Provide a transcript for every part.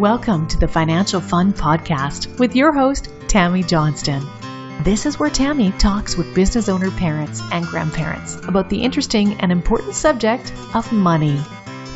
Welcome to the Financial Fun Podcast with your host, Tammy Johnston. This is where Tammy talks with business owner parents and grandparents about the interesting and important subject of money.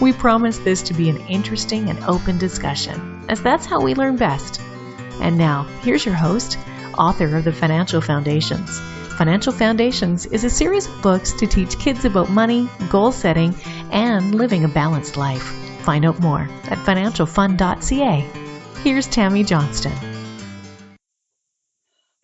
We promise this to be an interesting and open discussion, as that's how we learn best. And now, here's your host, author of the Financial Foundations. Financial Foundations is a series of books to teach kids about money, goal setting, and living a balanced life. Find out more at financialfun.ca. Here's Tammy Johnston.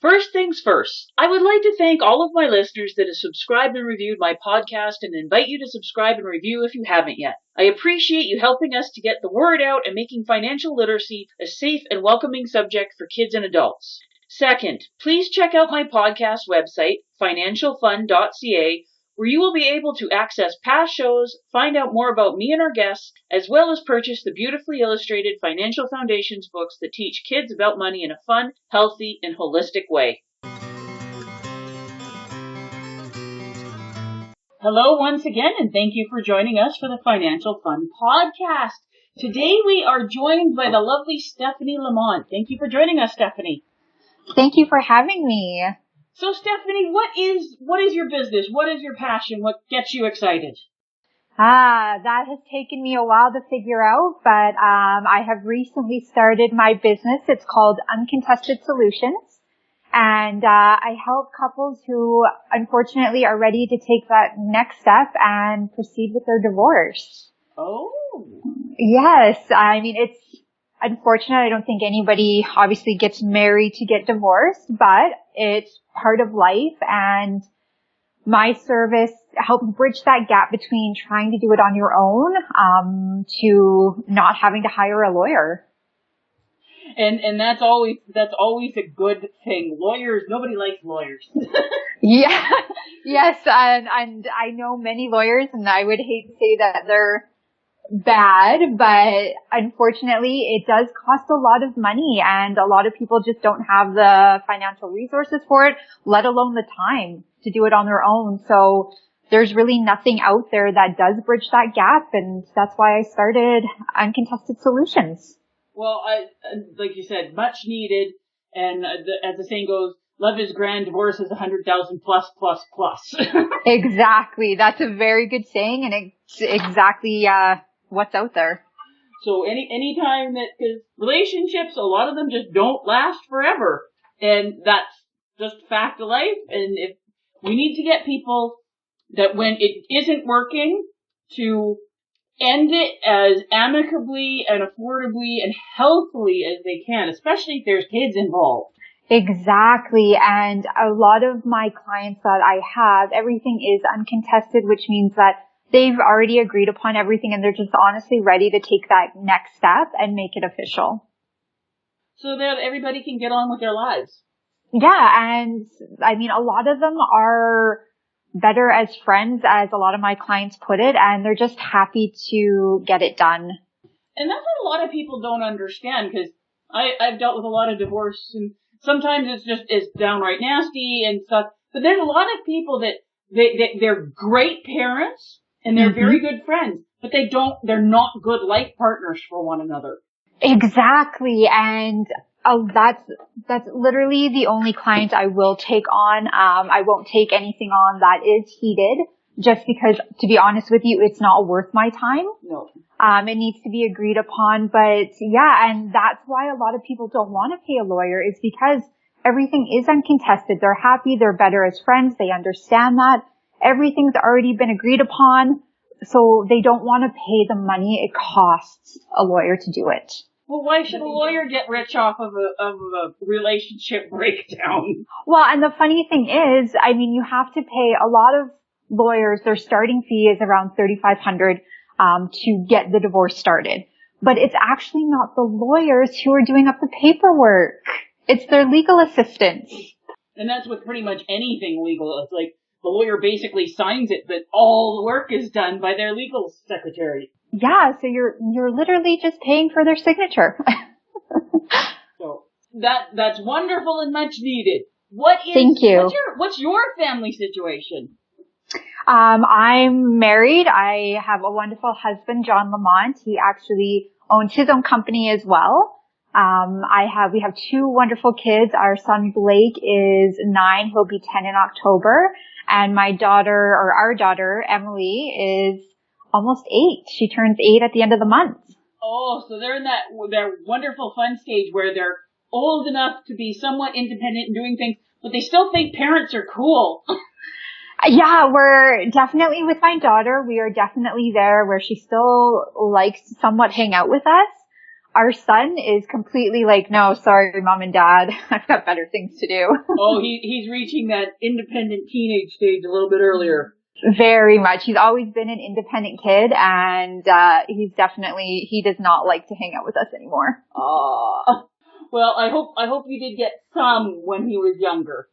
First things first, I would like to thank all of my listeners that have subscribed and reviewed my podcast and invite you to subscribe and review if you haven't yet. I appreciate you helping us to get the word out and making financial literacy a safe and welcoming subject for kids and adults. Second, please check out my podcast website, financialfun.ca, where you will be able to access past shows, find out more about me and our guests, as well as purchase the beautifully illustrated Financial Foundations books that teach kids about money in a fun, healthy, and holistic way. Hello once again, and thank you for joining us for the Financial Fun Podcast. Today we are joined by the lovely Stephanie Lamont. Thank you for joining us, Stephanie. Thank you for having me. So, Stephanie, what is your business? What is your passion? What gets you excited? That has taken me a while to figure out, but I have recently started my business. It's called Uncontested Solutions, and I help couples who unfortunately are ready to take that next step and proceed with their divorce. Oh. Yes, I mean, it's unfortunate. I don't think anybody obviously gets married to get divorced, but it's part of life, and my service helps bridge that gap between trying to do it on your own to not having to hire a lawyer. And that's always a good thing. Lawyers, nobody likes lawyers. Yeah. Yes, and I know many lawyers, and I would hate to say that they're bad, but unfortunately it does cost a lot of money, and a lot of people just don't have the financial resources for it, let alone the time to do it on their own. So there's really nothing out there that does bridge that gap, and that's why I started Uncontested Solutions. Well, like you said, much needed, and as the saying goes, love is grand, divorce is 100,000 plus. Exactly. That's a very good saying, and it's exactly what's out there. So any time that, because relationships, a lot of them just don't last forever, and that's just fact of life. And if we need to get people that when it isn't working to end it as amicably and affordably and healthily as they can, especially if there's kids involved. Exactly. And a lot of my clients that I have, everything is uncontested, which means that they've already agreed upon everything, and they're just honestly ready to take that next step and make it official. So that everybody can get on with their lives. Yeah, and I mean, a lot of them are better as friends, as a lot of my clients put it, and they're just happy to get it done. And that's what a lot of people don't understand, because I've dealt with a lot of divorce, and sometimes it's downright nasty and stuff, but there's a lot of people that they're great parents, and they're very good friends, but they're not good life partners for one another. Exactly. And that's literally the only client I will take on. I won't take anything on that is heated, just because, to be honest with you, it's not worth my time. No. It needs to be agreed upon, but yeah, and that's why a lot of people don't want to pay a lawyer, is because everything is uncontested. They're happy. They're better as friends. They understand that. Everything's already been agreed upon, so they don't want to pay the money it costs a lawyer to do it. Well, why should a lawyer get rich off of a relationship breakdown? Well, and the funny thing is, I mean, you have to pay a lot of lawyers. Their starting fee is around $3,500 to get the divorce started. But it's actually not the lawyers who are doing up the paperwork. It's their legal assistants. And that's with pretty much anything legal. It's like, the lawyer basically signs it, but all the work is done by their legal secretary. Yeah, so you're literally just paying for their signature. So that's wonderful and much needed. Thank you. What's your family situation? I'm married. I have a wonderful husband, John Lamont. He actually owns his own company as well. We have two wonderful kids. Our son Blake is 9. He'll be 10 in October. And our daughter, Emily, is almost 8. She turns 8 at the end of the month. Oh, so they're in their wonderful fun stage where they're old enough to be somewhat independent and doing things, but they still think parents are cool. Yeah, we're definitely with my daughter. We are definitely there where she still likes to somewhat hang out with us. Our son is completely like, no, sorry, mom and dad. I've got better things to do. Oh, he's reaching that independent teenage stage a little bit earlier. Very much. He's always been an independent kid, and he does not like to hang out with us anymore. Well, I hope you did get some when he was younger.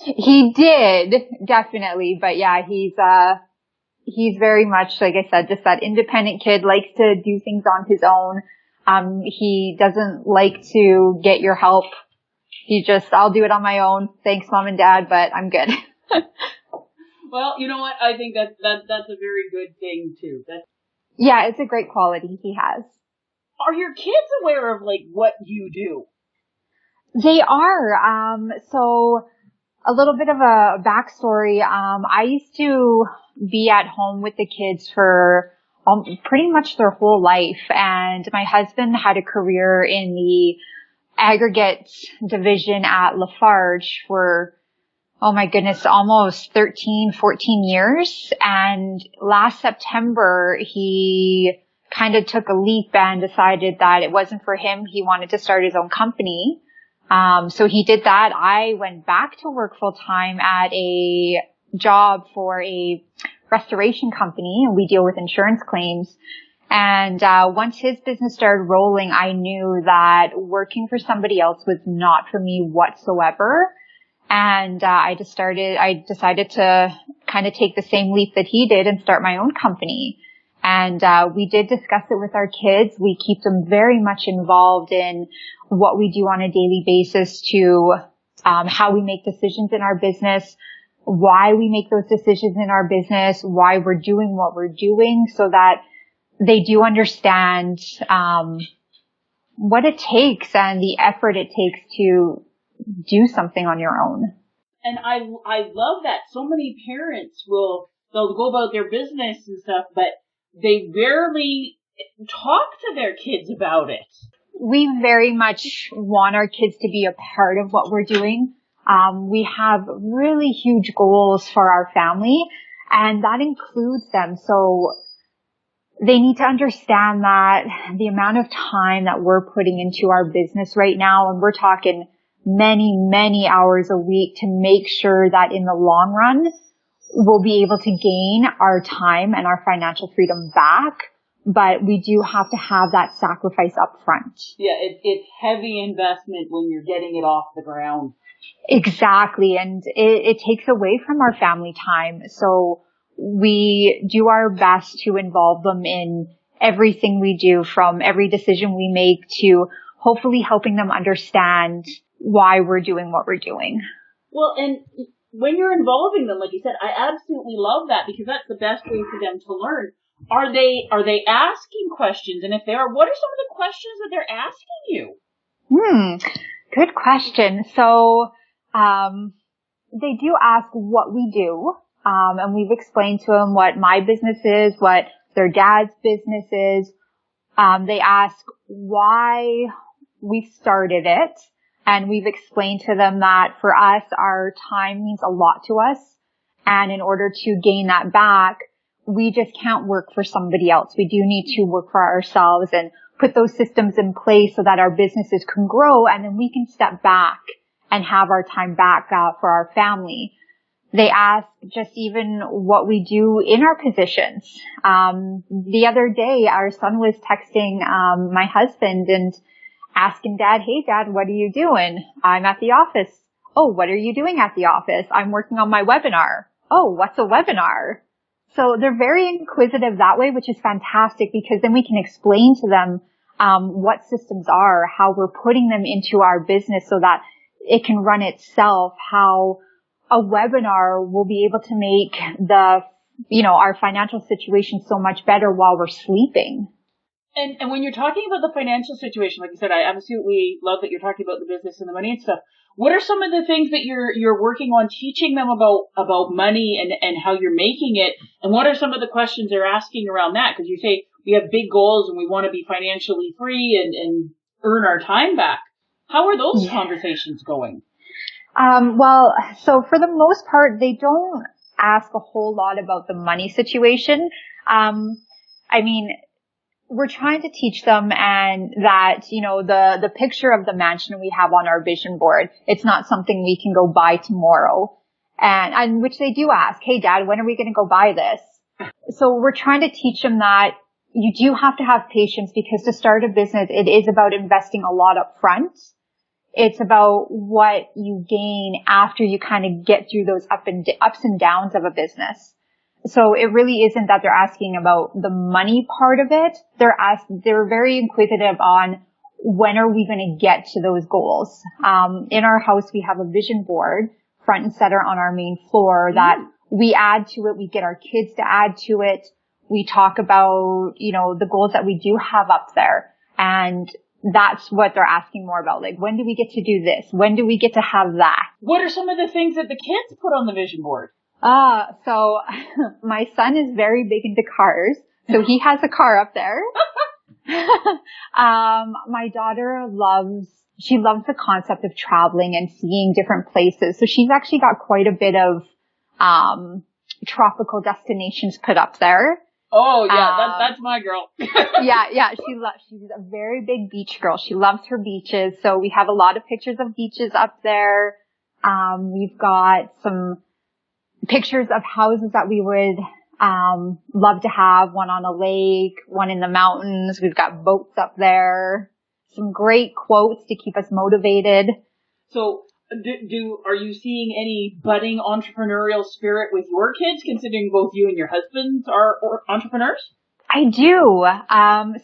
He did, definitely. But yeah, he's very much, like I said, just that independent kid, likes to do things on his own. He doesn't like to get your help. I'll do it on my own. Thanks, mom and dad, but I'm good. Well, you know what? I think that's a very good thing too. Yeah, it's a great quality he has. Are your kids aware of like what you do? They are. So a little bit of a backstory. I used to be at home with the kids for pretty much their whole life. And my husband had a career in the aggregate division at Lafarge for, oh my goodness, almost 13, 14 years. And last September, he kind of took a leap and decided that it wasn't for him. He wanted to start his own company. So he did that. I went back to work full time at a job for a restoration company, and we deal with insurance claims. And once his business started rolling, I knew that working for somebody else was not for me whatsoever. And I decided to kind of take the same leap that he did and start my own company. And we did discuss it with our kids. We keep them very much involved in what we do on a daily basis, to how we make decisions in our business, why we make those decisions in our business, why we're doing what we're doing, so that they do understand what it takes and the effort it takes to do something on your own. And I love that. So many parents they'll go about their business and stuff, but they rarely talk to their kids about it. We very much want our kids to be a part of what we're doing. We have really huge goals for our family, and that includes them. So they need to understand that the amount of time that we're putting into our business right now, and we're talking many, many hours a week, to make sure that in the long run, we'll be able to gain our time and our financial freedom back. But we do have to have that sacrifice up front. Yeah, it's heavy investment when you're getting it off the ground. Exactly. And it takes away from our family time. So we do our best to involve them in everything we do, from every decision we make to hopefully helping them understand why we're doing what we're doing. Well, and when you're involving them, like you said, I absolutely love that, because that's the best way for them to learn. Are they asking questions? And if they are, what are some of the questions that they're asking you? Good question. So, they do ask what we do. And we've explained to them what my business is, what their dad's business is. They ask why we started it. And we've explained to them that for us, our time means a lot to us. And in order to gain that back, we just can't work for somebody else. We do need to work for ourselves and put those systems in place so that our businesses can grow, and then we can step back and have our time back for our family. They ask just even what we do in our positions. The other day, our son was texting my husband and asking Dad, "Hey Dad, what are you doing?" "I'm at the office." "Oh, what are you doing at the office?" "I'm working on my webinar." "Oh, what's a webinar?" So they're very inquisitive that way, which is fantastic, because then we can explain to them what systems are, how we're putting them into our business so that it can run itself, how a webinar will be able to make our financial situation so much better while we're sleeping. And when you're talking about the financial situation, like you said, I absolutely love that you're talking about the business and the money and stuff. What are some of the things that you're working on teaching them about money and how you're making it? And what are some of the questions they're asking around that? Because you say we have big goals and we want to be financially free and earn our time back. How are those conversations going? Well, so for the most part, they don't ask a whole lot about the money situation. I mean, we're trying to teach them and that, the picture of the mansion we have on our vision board, it's not something we can go buy tomorrow. And which they do ask, hey dad, when are we going to go buy this? So we're trying to teach them that you do have to have patience because to start a business, it is about investing a lot up front. It's about what you gain after you kind of get through those ups and downs of a business. So it really isn't that they're asking about the money part of it. They're very inquisitive on when are we going to get to those goals. In our house, we have a vision board front and center on our main floor that we add to it. We get our kids to add to it. We talk about, the goals that we do have up there. And that's what they're asking more about. Like, when do we get to do this? When do we get to have that? What are some of the things that the kids put on the vision board? So my son is very big into cars. So he has a car up there. My daughter loves the concept of traveling and seeing different places. So she's actually got quite a bit of, tropical destinations put up there. Oh yeah, that's my girl. Yeah. She's a very big beach girl. She loves her beaches. So we have a lot of pictures of beaches up there. We've got some pictures of houses that we would love to have, one on a lake, one in the mountains. We've got boats up there, some great quotes to keep us motivated. So are you seeing any budding entrepreneurial spirit with your kids, considering both you and your husband are entrepreneurs? I do.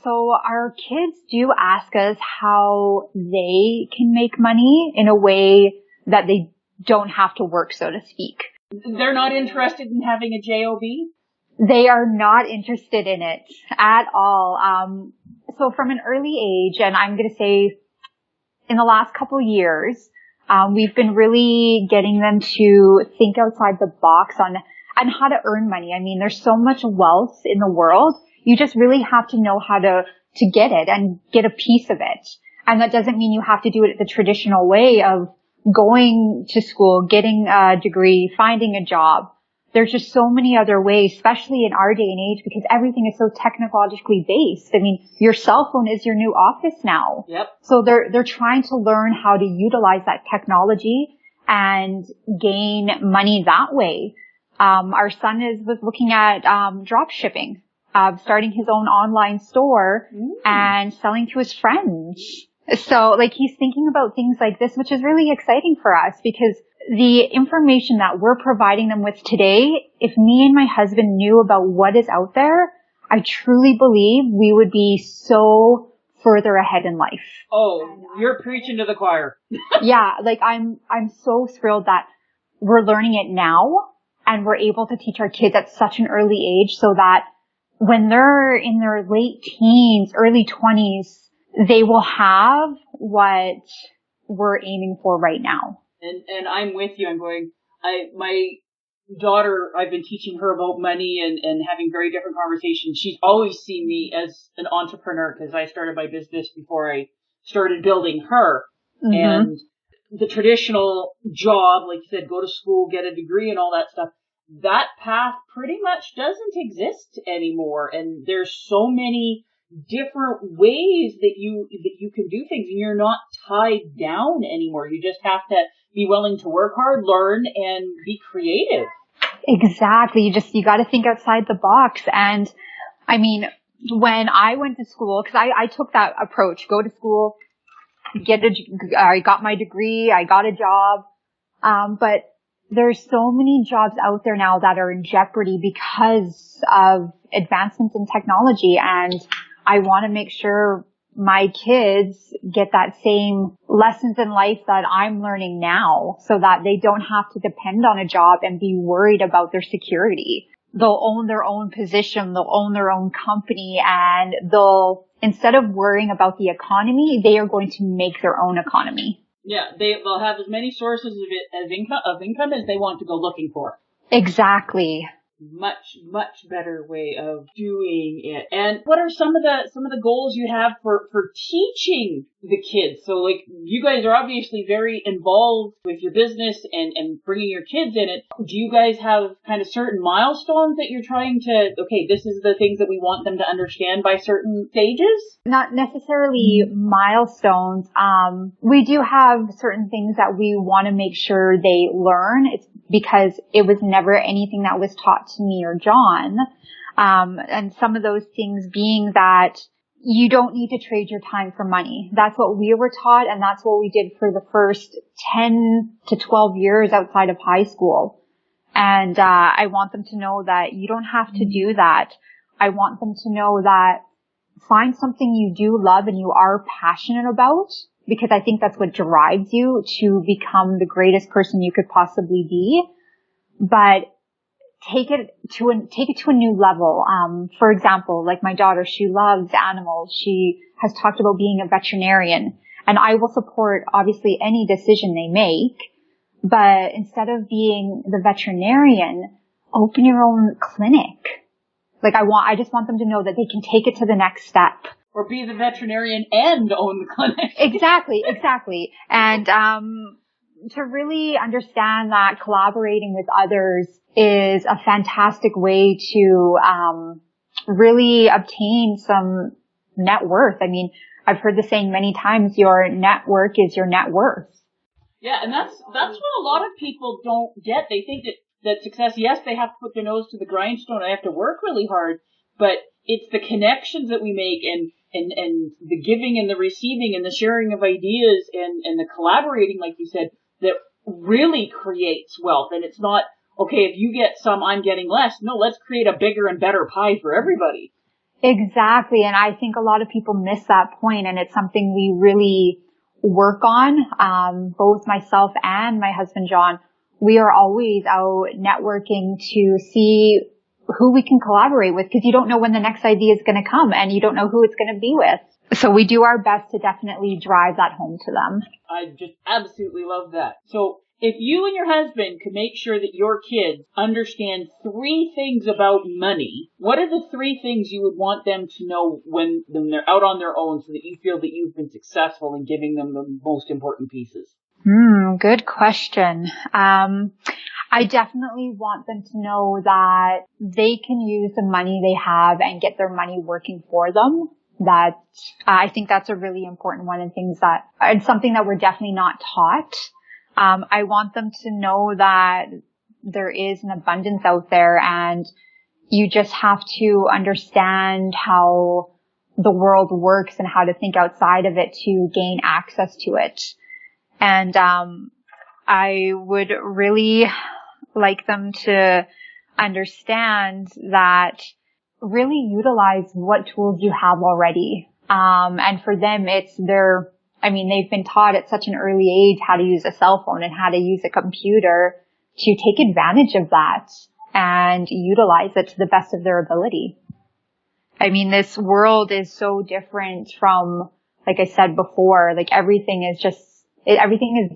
So our kids do ask us how they can make money in a way that they don't have to work, so to speak. They're not interested in having a job? They are not interested in it at all. So from an early age, and I'm going to say in the last couple years, we've been really getting them to think outside the box on how to earn money. I mean, there's so much wealth in the world. You just really have to know how to get it and get a piece of it. And that doesn't mean you have to do it the traditional way of going to school, getting a degree, finding a job. There's just so many other ways, especially in our day and age, because everything is so technologically based. I mean, your cell phone is your new office now. Yep. So they're trying to learn how to utilize that technology and gain money that way. Our son was looking at drop shipping, starting his own online store and selling to his friends. So like he's thinking about things like this, which is really exciting for us because the information that we're providing them with today, if me and my husband knew about what is out there, I truly believe we would be so further ahead in life. Oh, you're preaching to the choir. Yeah, like I'm so thrilled that we're learning it now and we're able to teach our kids at such an early age so that when they're in their late teens, early 20s, they will have what we're aiming for right now. And I'm with you. My daughter, I've been teaching her about money and having very different conversations. She's always seen me as an entrepreneur because I started my business before I started building her. Mm-hmm. And the traditional job, like you said, go to school, get a degree and all that stuff, that path pretty much doesn't exist anymore. And there's so many different ways that you can do things and you're not tied down anymore. You just have to be willing to work hard, learn, and be creative. Exactly. You got to think outside the box. And I mean, when I went to school, cause I took that approach, go to school, I got my degree, I got a job. But there's so many jobs out there now that are in jeopardy because of advancements in technology. And I want to make sure my kids get that same lessons in life that I'm learning now so that they don't have to depend on a job and be worried about their security. they'll own their own position, they'll own their own company, and instead of worrying about the economy, they are going to make their own economy. Yeah, they'll have as many sources of income as they want to go looking for. Exactly. Much better way of doing it. And what are some of the goals you have for teaching the kids? So like, you guys are obviously very involved with your business and bringing your kids in it. Do you guys have kind of certain milestones that you're trying to, okay, this is the things that we want them to understand by certain stages? Not necessarily milestones. We do have certain things that we want to make sure they learn. It's because it was never anything that was taught to me or John. And some of those things being that you don't need to trade your time for money. That's what we were taught, and that's what we did for the first 10 to 12 years outside of high school. And I want them to know that you don't have to do that. I want them to know that find something you do love and you are passionate about, because I think that's what drives you to become the greatest person you could possibly be. But take it to a new level. For example, like my daughter, she loves animals. She has talked about being a veterinarian, and I will support obviously any decision they make. But instead of being the veterinarian, open your own clinic. Like I just want them to know that they can take it to the next step. Or be the veterinarian and own the clinic. Exactly. And to really understand that collaborating with others is a fantastic way to really obtain some net worth. I mean, I've heard the saying many times, your network is your net worth. Yeah, and that's what a lot of people don't get. They think that success, yes, they have to put their nose to the grindstone, they have to work really hard, but it's the connections that we make and the giving and the receiving and the sharing of ideas and the collaborating, like you said, that really creates wealth. And it's not, okay, if you get some, I'm getting less. No, let's create a bigger and better pie for everybody. Exactly. And I think a lot of people miss that point, and it's something we really work on. Both myself and my husband, John, we are always out networking to see who we can collaborate with, because you don't know when the next idea is going to come and you don't know who it's going to be with. So we do our best to definitely drive that home to them. I just absolutely love that. So if you and your husband could make sure that your kids understand 3 things about money, what are the 3 things you would want them to know when they're out on their own, so that you feel that you've been successful in giving them the most important pieces? Good question. I definitely want them to know that they can use the money they have and get their money working for them. I think that's a really important one, and it's something that we're definitely not taught. I want them to know that there is an abundance out there, and you just have to understand how the world works and how to think outside of it to gain access to it. And I would really like them to understand that really utilize what tools you have already. And for them, they've been taught at such an early age how to use a cell phone and how to use a computer, to take advantage of that and utilize it to the best of their ability. I mean, this world is so different from, like I said before, like everything is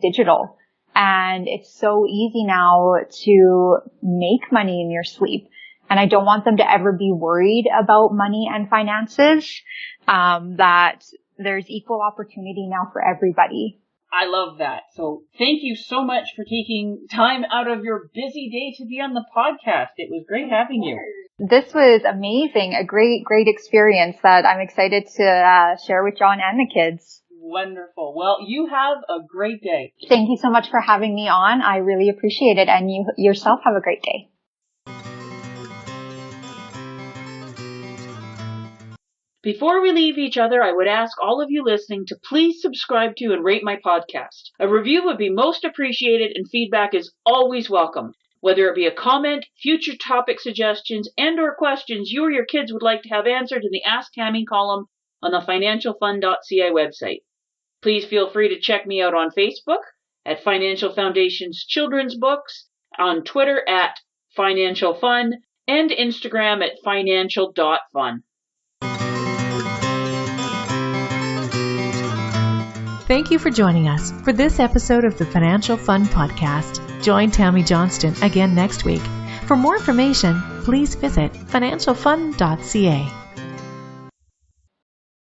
digital. And it's so easy now to make money in your sleep. And I don't want them to ever be worried about money and finances, that there's equal opportunity now for everybody. I love that. So thank you so much for taking time out of your busy day to be on the podcast. It was great having you. This was amazing. A great experience that I'm excited to share with John and the kids. Wonderful. Well, you have a great day. Thank you so much for having me on. I really appreciate it. And you yourself have a great day. Before we leave each other, I would ask all of you listening to please subscribe to and rate my podcast. A review would be most appreciated, and feedback is always welcome. Whether it be a comment, future topic suggestions, and or questions you or your kids would like to have answered in the Ask Tammy column on the financialfund.ca website. Please feel free to check me out on Facebook at Financial Foundation's Children's Books, on Twitter at Financial Fund, and Instagram at financial.fun. Thank you for joining us for this episode of the Financial Fun Podcast. Join Tammy Johnston again next week. For more information, please visit financialfun.ca.